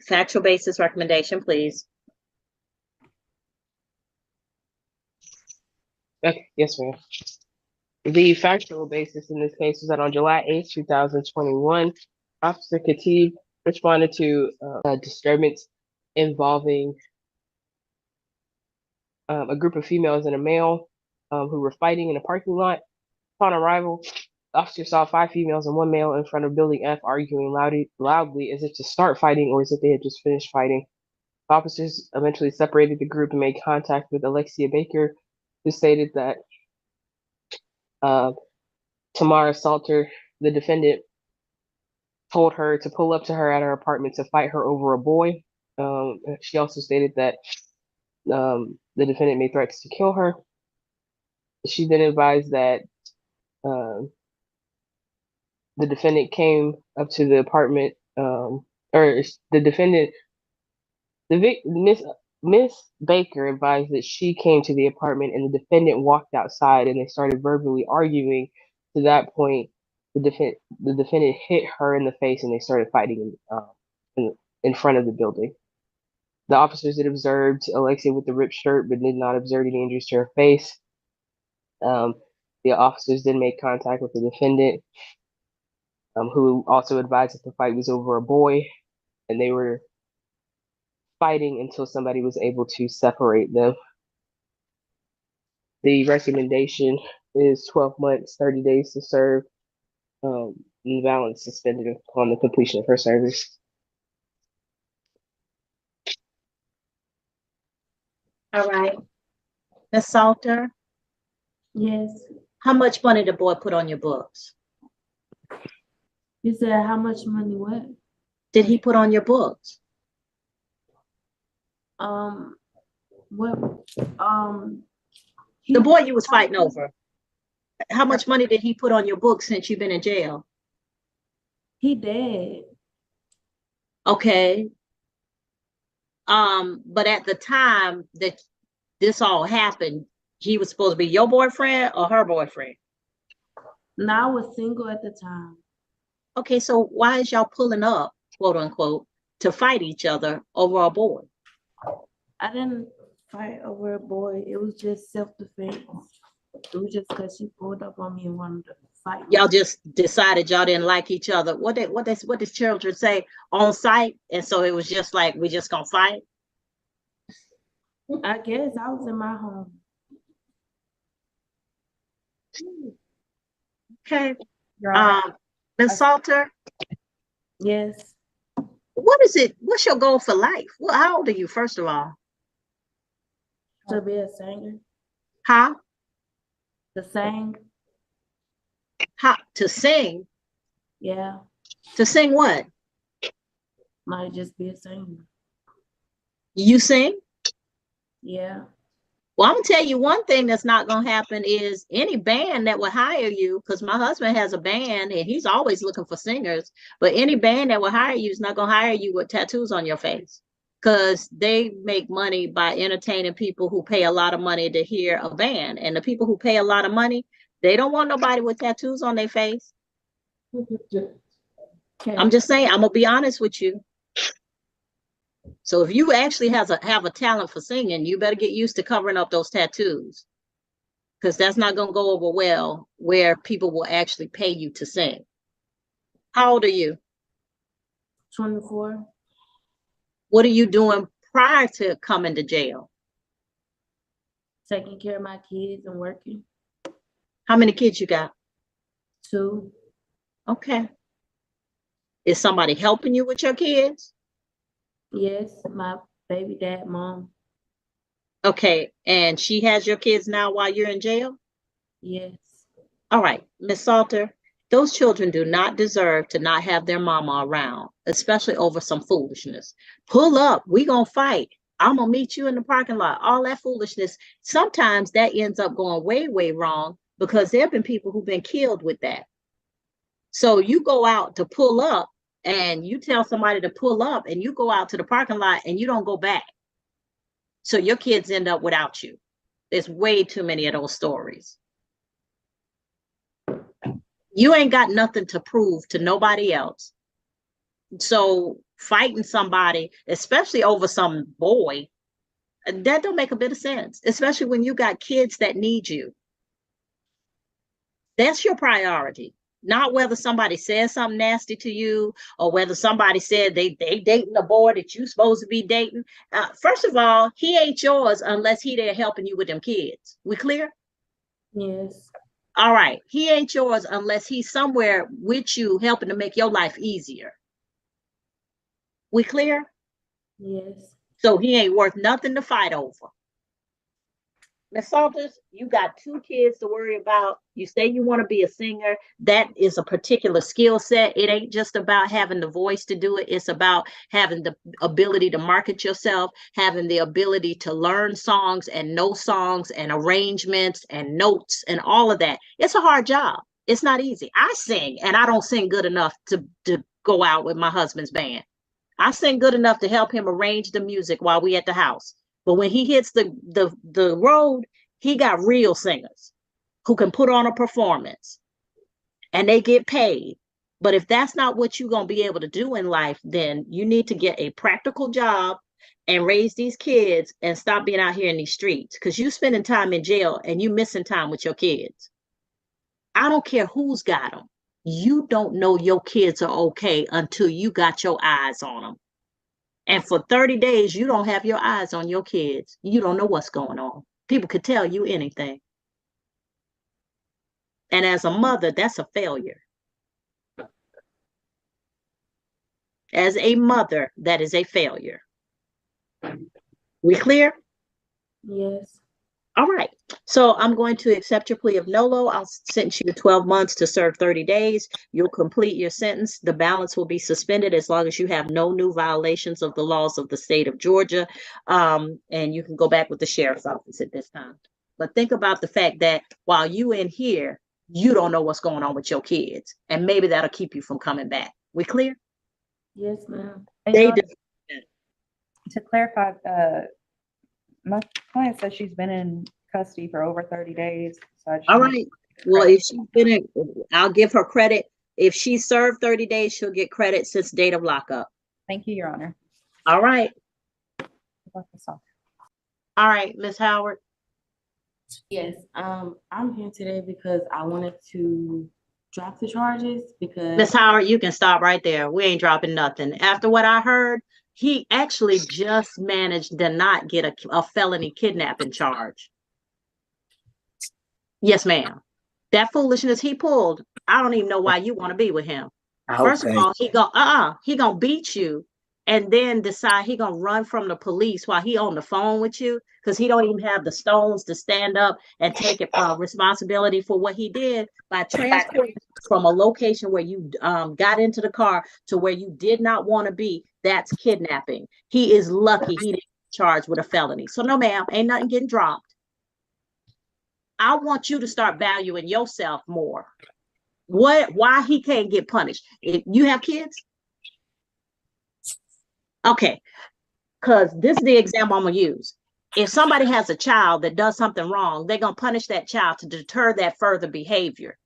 factual basis recommendation, please. Okay, yes, ma'am. The factual basis in this case was that on July 8th, 2021, Officer Khatib responded to a disturbance involving a group of females and a male who were fighting in a parking lot. Upon arrival, the officer saw 5 females and 1 male in front of Building F arguing loudly as if to start fighting or as if they had just finished fighting. Officers eventually separated the group and made contact with Alexia Baker, who stated that Tamara Salter, the defendant, told her to pull up to her at her apartment to fight her over a boy. She also stated that the defendant made threats to kill her. She then advised that the defendant came up to the apartment, or the defendant, Miss Baker advised that she came to the apartment and the defendant walked outside and they started verbally arguing. To that point, the defendant hit her in the face and they started fighting in front of the building. The officers had observed Alexia with the ripped shirt but did not observe any injuries to her face. The officers then made contact with the defendant, who also advised that the fight was over a boy, and they were fighting until somebody was able to separate them. The recommendation is 12 months, 30 days to serve, and the balance suspended upon the completion of her service. All right. Ms. Salter? Yes. How much money the boy put on your books? You said how much money what? Did he put on your books? What? The boy you was fighting over. How much money did he put on your books since you've been in jail? He did. Okay. But at the time that this all happened, he was supposed to be your boyfriend or her boyfriend? No, I was single at the time. Okay, so why is y'all pulling up, quote unquote, to fight each other over a boy? I didn't fight over a boy. It was just self-defense. It was just because she pulled up on me and wanted to fight. Y'all just decided y'all didn't like each other. What does children say? On sight? And so it was just like, we just gonna fight? I guess I was in my home. Okay. Ms. Salter? Yes. What is it? What's your goal for life? Well, how old are you, first of all? To be a singer. Huh? To sing. How? To sing? Yeah. To sing what? Might just be a singer. You sing? Yeah. Well, I'm gonna tell you one thing that's not gonna happen is any band that would hire you, because my husband has a band and he's always looking for singers, but any band that will hire you is not gonna hire you with tattoos on your face, because they make money by entertaining people who pay a lot of money to hear a band, and the people who pay a lot of money, they don't want nobody with tattoos on their face. Okay. I'm just saying, I'm gonna be honest with you. So if you actually have a talent for singing, you better get used to covering up those tattoos, because that's not going to go over well where people will actually pay you to sing. How old are you? 24. What are you doing prior to coming to jail? Taking care of my kids and working. How many kids you got? 2. Okay. Is somebody helping you with your kids? Yes, my baby dad, mom. Okay, and she has your kids now while you're in jail? Yes. All right, Ms. Salter, those children do not deserve to not have their mama around, especially over some foolishness. Pull up, we gonna fight. I'm gonna meet you in the parking lot. All that foolishness. Sometimes that ends up going way, way wrong, because there have been people who've been killed with that. So you go out to pull up and you tell somebody to pull up and you go out to the parking lot and you don't go back. So your kids end up without you. There's way too many of those stories. You ain't got nothing to prove to nobody else. So fighting somebody, especially over some boy, that don't make a bit of sense, especially when you got kids that need you. That's your priority, not whether somebody says something nasty to you or whether somebody said they dating a boy that you supposed to be dating. First of all, he ain't yours unless he there helping you with them kids. We clear? Yes. All right. He ain't yours unless he's somewhere with you helping to make your life easier. We clear? Yes. So he ain't worth nothing to fight over. Ms. Salters, you got 2 kids to worry about. You say you want to be a singer. That is a particular skill set. It ain't just about having the voice to do it. It's about having the ability to market yourself, having the ability to learn songs and know songs and arrangements and notes and all of that. It's a hard job. It's not easy. I sing, and I don't sing good enough to go out with my husband's band. I sing good enough to help him arrange the music while we at the house. But when he hits the road, he got real singers who can put on a performance and they get paid. But if that's not what you're going to be able to do in life, then you need to get a practical job and raise these kids and stop being out here in these streets, because you spending time in jail and you missing time with your kids. I don't care who's got them. You don't know your kids are okay until you got your eyes on them. And for 30 days, you don't have your eyes on your kids. You don't know what's going on. People could tell you anything. And as a mother, that's a failure. As a mother, that is a failure. We clear? Yes. All right. So I'm going to accept your plea of nolo. I'll sentence you to 12 months to serve 30 days. You'll complete your sentence. The balance will be suspended as long as you have no new violations of the laws of the state of Georgia. And you can go back with the sheriff's office at this time. But think about the fact that while you in here, you don't know what's going on with your kids. And maybe that'll keep you from coming back. We clear? Yes, ma'am. And They Your Honor, do. to clarify, my client says she's been in custody for over 30 days. So I just All want right. Well, if she's been in, I'll give her credit. If she served 30 days, she'll get credit since date of lockup. Thank you, Your Honor. All right. Lock this off. All right, Ms. Howard. Yes. I'm here today because I wanted to drop the charges because Ms. Howard, you can stop right there. We ain't dropping nothing. After what I heard, he actually just managed to not get a felony kidnapping charge. Yes, ma'am. That foolishness he pulled, I don't even know why you want to be with him. First of all, he gonna beat you and then decide he gonna run from the police while he on the phone with you, because he don't even have the stones to stand up and take responsibility for what he did by transporting from a location where you got into the car to where you did not want to be. That's kidnapping. He is lucky he didn't get charged with a felony. So no, ma'am, ain't nothing getting dropped. I want you to start valuing yourself more. Why he can't get punished? If you have kids? Okay, because this is the example I'm gonna use. If somebody has a child that does something wrong, they're gonna punish that child to deter that further behavior.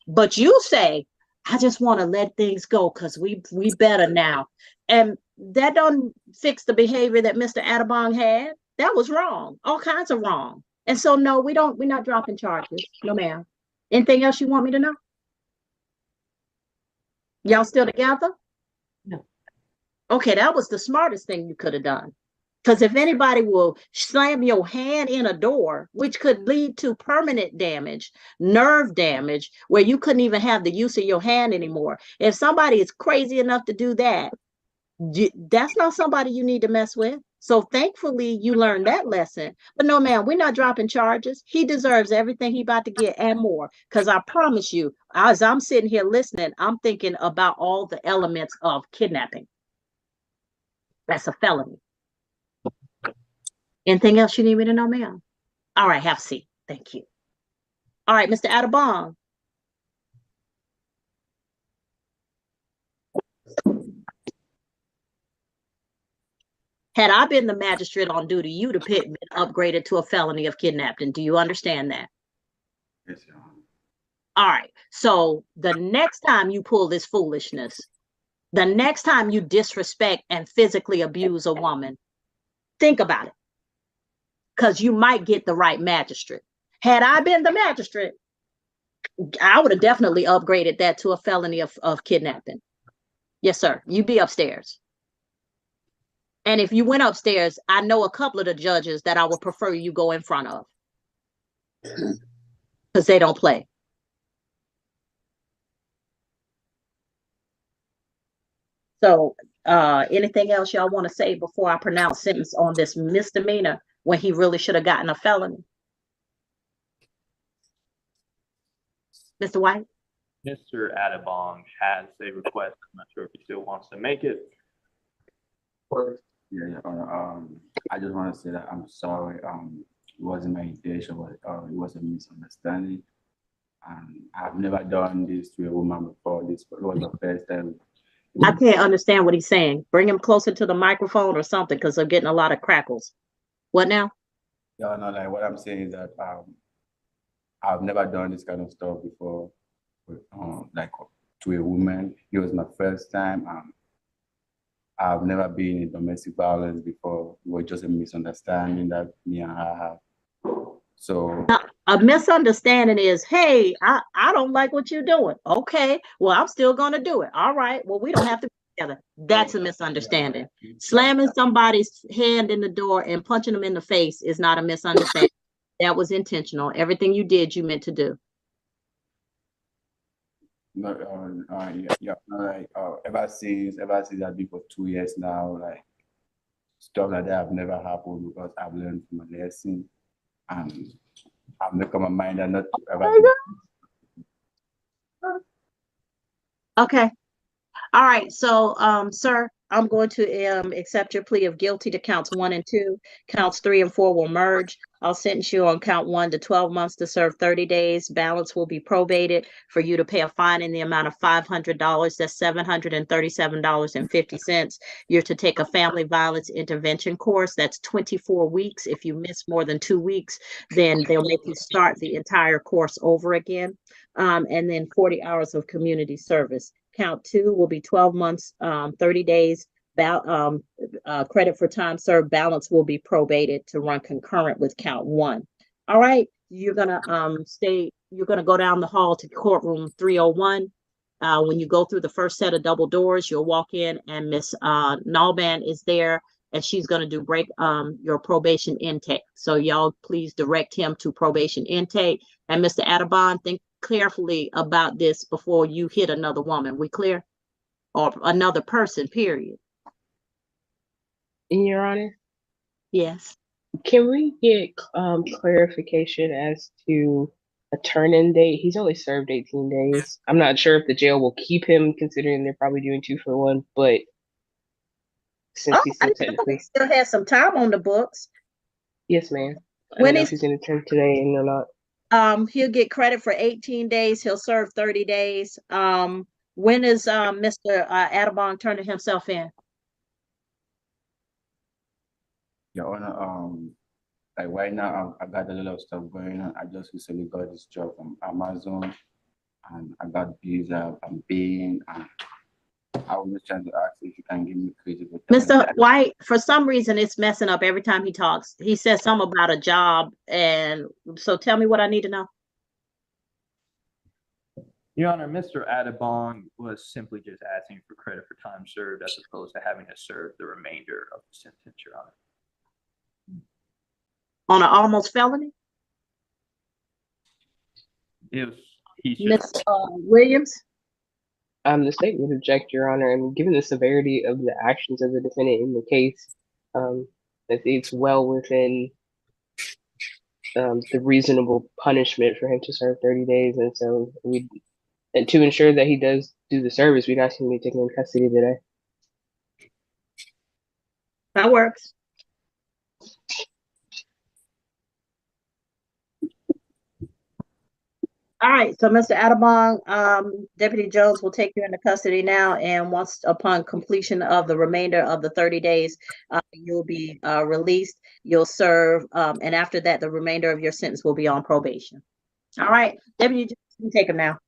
But you say, I just want to let things go because we better now. And that don't fix the behavior that Mr. Aderbong had. That was wrong. All kinds of wrong. And so no, we're not dropping charges. No, ma'am. Anything else you want me to know? Y'all still together? No. Okay, that was the smartest thing you could have done. Because if anybody will slam your hand in a door, which could lead to permanent damage, nerve damage, where you couldn't even have the use of your hand anymore. If somebody is crazy enough to do that, that's not somebody you need to mess with. So thankfully you learned that lesson. But no, ma'am, we're not dropping charges. He deserves everything he about to get and more. Because I promise you, as I'm sitting here listening, I'm thinking about all the elements of kidnapping. That's a felony. Anything else you need me to know, ma'am? All right, have a seat. Thank you. All right, Mr. Aderbong. Had I been the magistrate on duty, you'd have been upgraded to a felony of kidnapping. Do you understand that? Yes, Your Honor. All right. So the next time you pull this foolishness, The next time you disrespect and physically abuse a woman, think about it, because you might get the right magistrate. Had I been the magistrate, I would have definitely upgraded that to a felony of kidnapping. Yes, sir. You be upstairs. And if you went upstairs, I know a couple of the judges that I would prefer you go in front of, because they don't play. So anything else y'all want to say before I pronounce sentence on this misdemeanor when he really should have gotten a felony? Mr. White? Mr. Adabong has a request. I'm not sure if he still wants to make it. Yeah, I just want to say that I'm sorry. It wasn't my intention, but it was a misunderstanding. I've never done this to a woman before. This was the first time. I can't understand what he's saying. Bring him closer to the microphone or something, because I'm getting a lot of crackles. What now? Yeah, no, like what I'm saying is that I've never done this kind of stuff before, like to a woman. It was my first time. I've never been in domestic violence before. It was just a misunderstanding that me and her had. So A misunderstanding is, hey, I don't like what you're doing. Okay, well, I'm still going to do it. All right, well, we don't have to be together. That's a misunderstanding. Slamming somebody's hand in the door and punching them in the face is not a misunderstanding. That was intentional. Everything you did, you meant to do. ever since I've been for 2 years now, like stuff like that have never happened because I've learned from my lesson, and I've made up my mind that not to ever do. Okay. All right. So, sir, I'm going to accept your plea of guilty to counts 1 and 2. Counts 3 and 4 will merge. I'll sentence you on count 1 to 12 months to serve 30 days. Balance will be probated for you to pay a fine in the amount of $500. That's $737.50. You're to take a family violence intervention course. That's 24 weeks. If you miss more than 2 weeks, then they'll make you start the entire course over again. And then 40 hours of community service. Count 2 will be 12 months, 30 days. Credit for time served. Balance will be probated to run concurrent with count 1. All right, you're gonna you're gonna go down the hall to courtroom 301. When you go through the first set of double doors, you'll walk in and Miss Nalban is there, and she's gonna do your probation intake. So y'all please direct him to probation intake. And Mr. Adabon, think carefully about this before you hit another woman. We clear? Or another person, period. In Your Honor, Yes. can we get clarification as to a turn-in date? He's only served 18 days. I'm not sure if the jail will keep him, considering they're probably doing 2 for 1, but since he's still technically still has some time on the books. Yes, ma'am. I When don't know if he's gonna turn today and or not. he'll get credit for 18 days. He'll serve 30 days. When is Mr. Adabong turning himself in? Your Honor, like right now, I got a lot of stuff going on. I just recently got this job from Amazon, and I got bills I'm paying, and I was just trying to ask if you can give me credit. Mr. White, for some reason, it's messing up every time he talks. He says something about a job, and so tell me what I need to know. Your Honor, Mr. Adabong was simply just asking for credit for time served as opposed to having to serve the remainder of the sentence, Your Honor. On an almost felony? If he's Ms. just Williams? The state would object, Your Honor, and given the severity of the actions of the defendant in the case, that it's well within the reasonable punishment for him to serve 30 days, and so and to ensure that he does do the service, we'd ask him to be taken in custody today. That works. All right, so Mr. Adabong, Deputy Jones will take you into custody now, and once upon completion of the remainder of the 30 days, you'll be released. You'll serve, and after that, the remainder of your sentence will be on probation. All right, Deputy Jones, you can take him now.